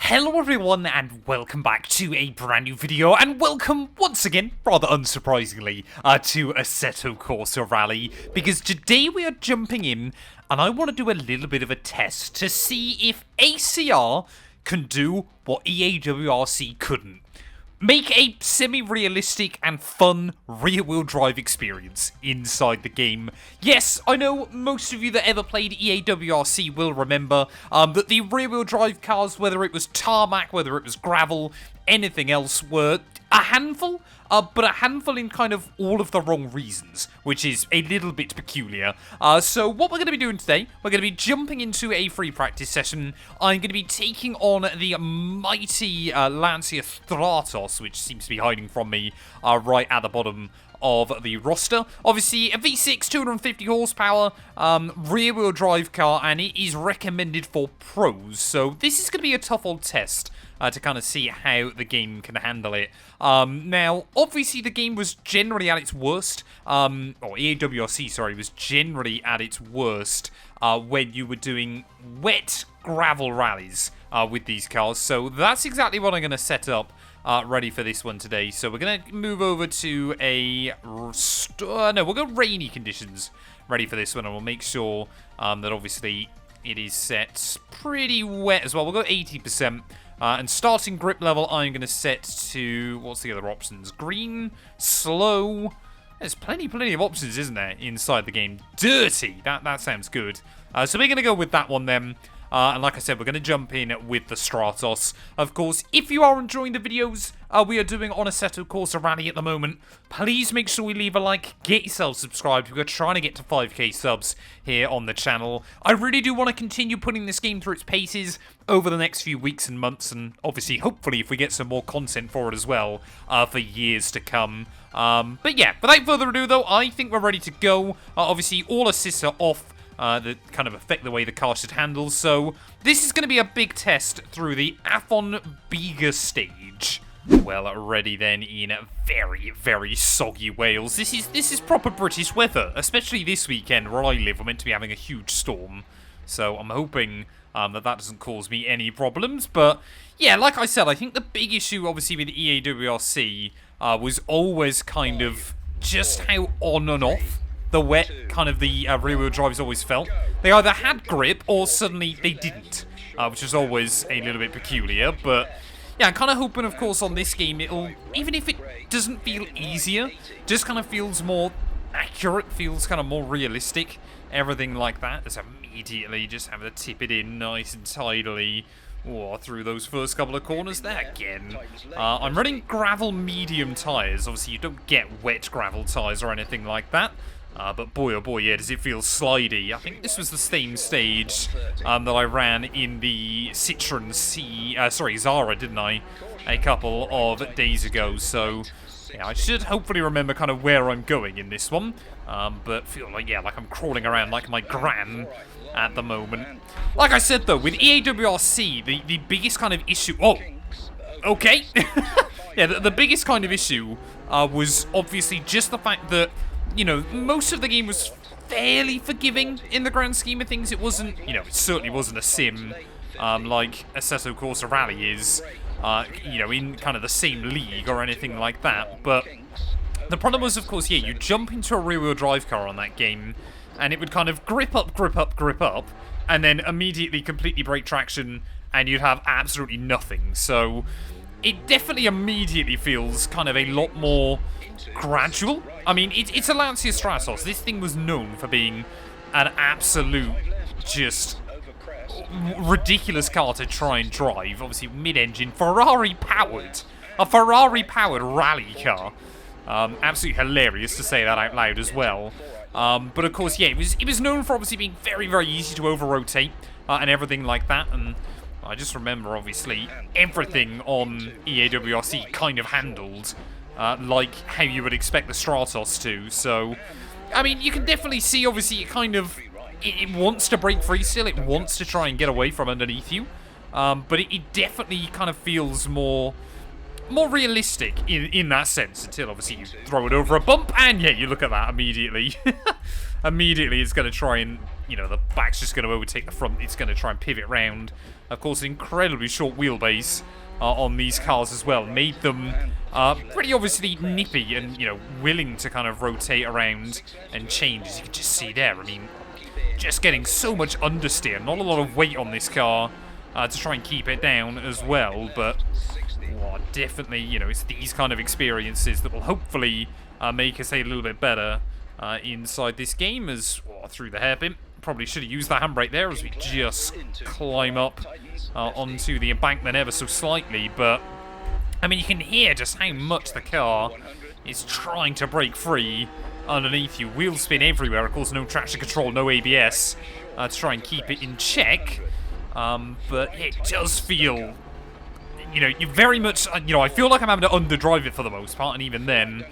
Hello everyone and welcome back to a brand new video, and welcome once again, rather unsurprisingly, to Assetto Corsa Rally, because today we are jumping in and I want to do a little bit of a test to see if ACR can do what EA WRC couldn't. Make a semi-realistic and fun rear-wheel drive experience inside the game. Yes, I know most of you that ever played EA WRC will remember that the rear-wheel drive cars, whether it was tarmac, whether it was gravel, anything else, were a handful, but a handful in kind of all of the wrong reasons, which is a little bit peculiar. So what we're going to be doing today, we're going to be jumping into a free practice session. I'm going to be taking on the mighty Lancia Stratos, which seems to be hiding from me right at the bottom of the roster. Obviously, a V6, 250 horsepower, rear-wheel drive car, and it is recommended for pros. So this is going to be a tough old test to kind of see how the game can handle it. Now, obviously, the game was generally at its worst, or EA WRC, sorry, was generally at its worst when you were doing wet gravel rallies with these cars. So that's exactly what I'm going to set up ready for this one today. So we're going to move over to a... no, we'll go rainy conditions ready for this one, and we'll make sure that obviously it is set pretty wet as well. We'll go 80%. And starting grip level, I'm going to set to... what's the other options? Green, slow... There's plenty of options, isn't there, inside the game? Dirty! That sounds good. So we're going to go with that one then. And like I said, we're going to jump in with the Stratos. Of course, if you are enjoying the videos we are doing on Assetto Corsa Rally at the moment, please make sure we leave a like, get yourself subscribed. We're trying to get to 5k subs here on the channel. I really do want to continue putting this game through its paces over the next few weeks and months, and obviously, hopefully, if we get some more content for it as well, for years to come. But yeah, without further ado though, I think we're ready to go. Obviously, all assists are off. That kind of affect the way the car should handle. So this is going to be a big test through the Afon Bega stage. Well, ready then in very soggy Wales. This is proper British weather, especially this weekend where I live. We're meant to be having a huge storm, so I'm hoping that doesn't cause me any problems. But yeah, like I said, I think the big issue obviously with EA WRC was always kind of just how on and off the wet kind of the rear-wheel drives always felt. They either had grip or suddenly they didn't, which is always a little bit peculiar. But yeah, I'm kind of hoping, of course, on this game it'll, even if it doesn't feel easier, just kind of feels more accurate, feels kind of more realistic, everything like that. Just immediately just have to tip it in nice and tidily. Oh, through those first couple of corners there again. I'm running gravel medium tyres. Obviously, you don't get wet gravel tyres or anything like that. But boy, oh boy, yeah, does it feel slidey. I think this was the same stage that I ran in the Citroen Zara, didn't I? A couple of days ago. So, yeah, I should hopefully remember kind of where I'm going in this one. But feel like, yeah, like I'm crawling around like my gran at the moment. Like I said, though, with EA WRC, the biggest kind of issue... Oh, okay. Yeah, the biggest kind of issue was obviously just the fact that, you know, most of the game was fairly forgiving in the grand scheme of things. It wasn't, you know, it certainly wasn't a sim like Assetto Corsa Rally is, you know, in kind of the same league or anything like that. But the problem was, of course, yeah, you jump into a rear-wheel drive car on that game, and it would kind of grip up, and then immediately completely break traction, and you'd have absolutely nothing. So it definitely immediately feels kind of a lot more gradual. I mean, it's a Lancia Stratos. This thing was known for being an absolute, just ridiculous car to try and drive. Obviously, mid-engine, Ferrari-powered. A Ferrari-powered rally car. Absolutely hilarious to say that out loud as well. But of course, yeah, it was known for obviously being very easy to over-rotate and everything like that. And I just remember, obviously, everything on EA WRC kind of handled like how you would expect the Stratos to. So, I mean, you can definitely see, obviously, it kind of... It wants to break free still. It wants to try and get away from underneath you. But it definitely kind of feels more realistic in that sense, until, obviously, you throw it over a bump, and, yeah, you look at that immediately. Immediately, it's going to try and you know, the back's just going to overtake the front. It's going to try and pivot round. Of course, an incredibly short wheelbase on these cars as well made them pretty obviously nippy and, you know, willing to kind of rotate around and change, as you can just see there. I mean, just getting so much understeer, not a lot of weight on this car to try and keep it down as well, but definitely, you know, it's these kind of experiences that will hopefully make us a little bit better inside this game. As through the hairpin, probably should have used that handbrake there as we just climb up onto the embankment ever so slightly, but I mean, you can hear just how much the car is trying to break free underneath you. Wheel spin everywhere, of course, no traction control, no ABS to try and keep it in check. But it does feel, you know, you very much, you know, I feel like I'm having to underdrive it for the most part, and even then,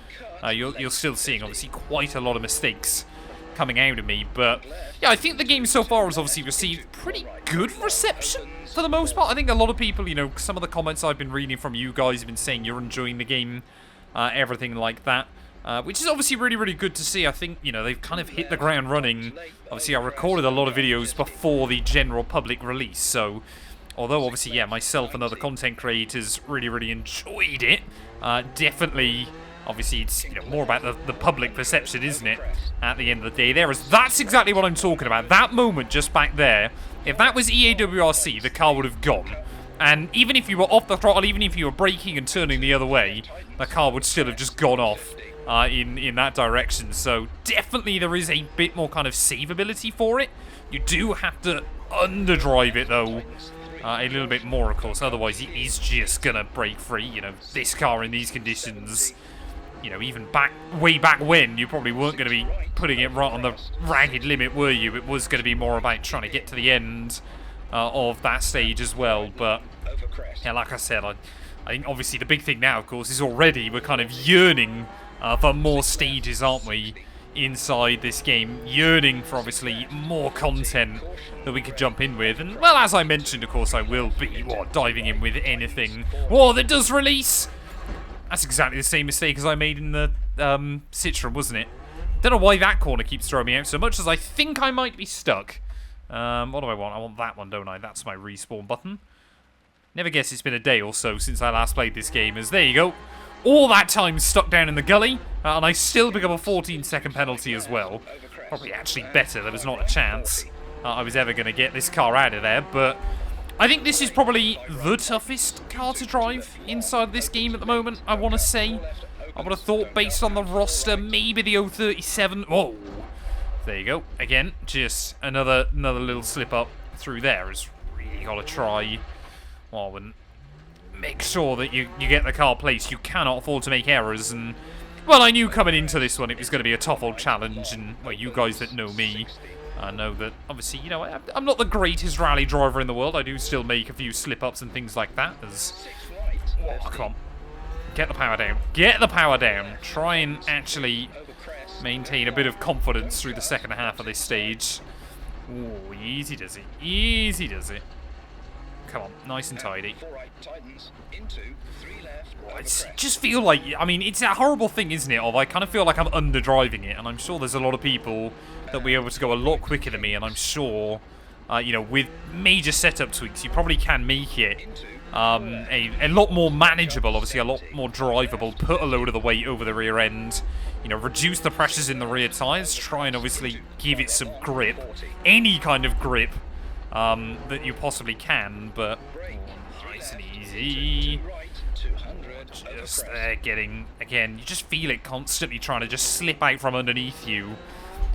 you're still seeing, obviously, quite a lot of mistakes coming out of me. But, yeah, I think the game so far has obviously received pretty good reception for the most part. I think a lot of people, you know, some of the comments I've been reading from you guys have been saying you're enjoying the game, everything like that. Which is obviously really, really good to see. I think, you know, they've kind of hit the ground running. Obviously, I recorded a lot of videos before the general public release, so although obviously, yeah, myself and other content creators really, really enjoyed it, definitely, obviously, it's, you know, more about the public perception, isn't it, at the end of the day. That's exactly what I'm talking about. That moment just back there, if that was EA WRC, the car would have gone. And even if you were off the throttle, even if you were braking and turning the other way, the car would still have just gone off in that direction. So definitely there is a bit more kind of savability for it. You do have to underdrive it though a little bit more, of course, otherwise it is just gonna break free. You know, this car in these conditions, you know, even way back when, you probably weren't going to be putting it right on the ragged limit, were you? It was going to be more about trying to get to the end of that stage as well. But yeah, like I said, I think obviously the big thing now, of course, is already we're kind of yearning for more stages, aren't we, inside this game? Yearning for obviously more content that we could jump in with. And well, as I mentioned, of course, I will be diving in with anything that does release. That's exactly the same mistake as I made in the Citroen, wasn't it? Don't know why that corner keeps throwing me out so much, as I think I might be stuck. What do I want? I want that one, don't I? That's my respawn button. Never guess it's been a day or so since I last played this game, as there you go. All that time stuck down in the gully, and I still pick up a 14-second penalty as well. Probably actually better. There was not a chance I was ever going to get this car out of there, but I think this is probably the toughest car to drive inside this game at the moment, I want to say. I would have thought, based on the roster, maybe the 037. Whoa. There you go. Again, just another little slip up through there. Is really got to try. Well, and make sure that you get the car placed. You cannot afford to make errors. And, well, I knew coming into this one it was going to be a tough old challenge. And, well, you guys that know me, I know that, obviously, you know, I'm not the greatest rally driver in the world. I do still make a few slip-ups and things like that. Oh, come on. Get the power down. Get the power down. Try and actually maintain a bit of confidence through the second half of this stage. Ooh, easy does it. Easy does it. Come on, nice and tidy. I just feel like, I mean, it's a horrible thing, isn't it? I kind of feel like I'm underdriving it, and I'm sure there's a lot of people that will be able to go a lot quicker than me, and I'm sure, you know, with major setup tweaks, you probably can make it a lot more manageable, obviously a lot more drivable, put a load of the weight over the rear end, you know, reduce the pressures in the rear tyres, try and obviously give it some grip, any kind of grip that you possibly can, but nice and easy. Just there getting, again, you just feel it constantly trying to just slip out from underneath you.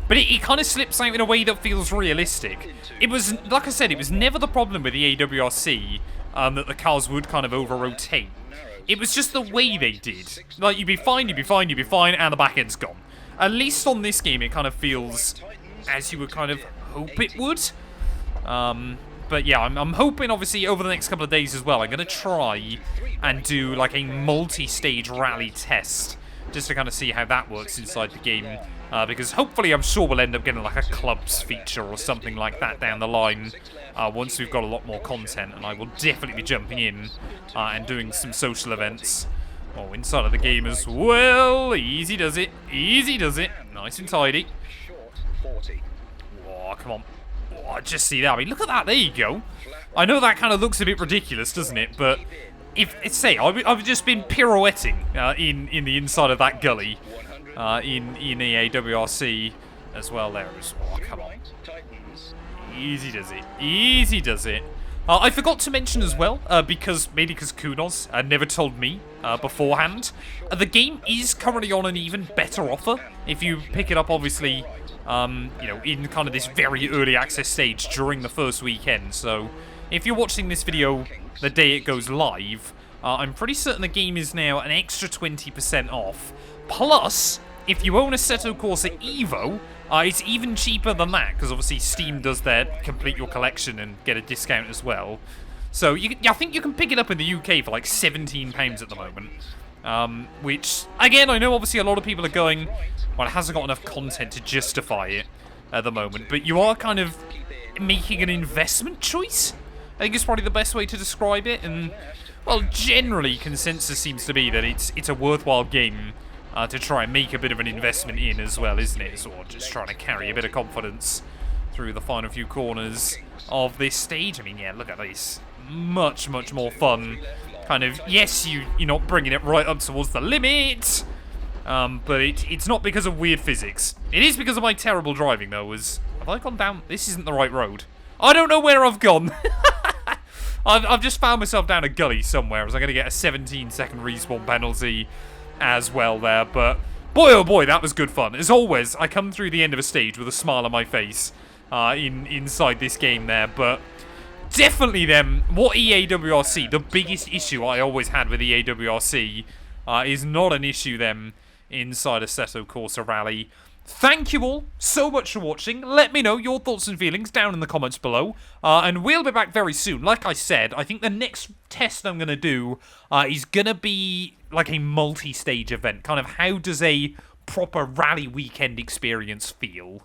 But it kind of slips out in a way that feels realistic. It was, like I said, it was never the problem with the AWRC that the cars would kind of over-rotate. It was just the way they did. Like, you'd be fine, and the back end's gone. At least on this game, it kind of feels as you would kind of hope it would. But yeah, I'm hoping, obviously, over the next couple of days as well, I'm going to try and do, like, a multi-stage rally test, just to kind of see how that works inside the game. Because hopefully, I'm sure we'll end up getting, like, a clubs feature or something like that down the line once we've got a lot more content. And I will definitely be jumping in and doing some social events. Oh, inside of the game as well. Easy does it. Easy does it. Nice and tidy. Oh, Oh, come on. Oh, just see that. I mean, look at that. There you go. I know that kind of looks a bit ridiculous, doesn't it? But if say I've just been pirouetting in the inside of that gully in EA WRC as well. There as well. Oh, come on. Easy does it. Easy does it. I forgot to mention as well, maybe because Kunos never told me beforehand, the game is currently on an even better offer. If you pick it up, obviously, you know, in kind of this very early access stage during the first weekend. So, if you're watching this video the day it goes live, I'm pretty certain the game is now an extra 20% off. Plus, if you own Assetto Corsa Evo, it's even cheaper than that, because obviously Steam does their complete your collection and get a discount as well. So I think you can pick it up in the UK for like £17 at the moment. Which, again, I know obviously a lot of people are going, well, it hasn't got enough content to justify it at the moment, but you are kind of making an investment choice, I think is probably the best way to describe it. And, well, generally consensus seems to be that it's a worthwhile game to try and make a bit of an investment in as well, isn't it? So just trying to carry a bit of confidence through the final few corners of this stage. I mean, yeah, look at this. Much, much more fun. Kind of, yes, you're not bringing it right up towards the limit, but it's not because of weird physics. It is because of my terrible driving, though. Have I gone down? This isn't the right road. I don't know where I've gone. I've just found myself down a gully somewhere. Was I going to get a 17-second respawn penalty as well there? But boy, oh boy, that was good fun. As always, I come through the end of a stage with a smile on my face inside this game there. But definitely then, what EA WRC, the biggest issue I always had with EA WRC is not an issue then inside Assetto Corsa Rally. Thank you all so much for watching. Let me know your thoughts and feelings down in the comments below. And we'll be back very soon. Like I said, I think the next test I'm going to do is going to be like a multi-stage event. Kind of how does a proper rally weekend experience feel?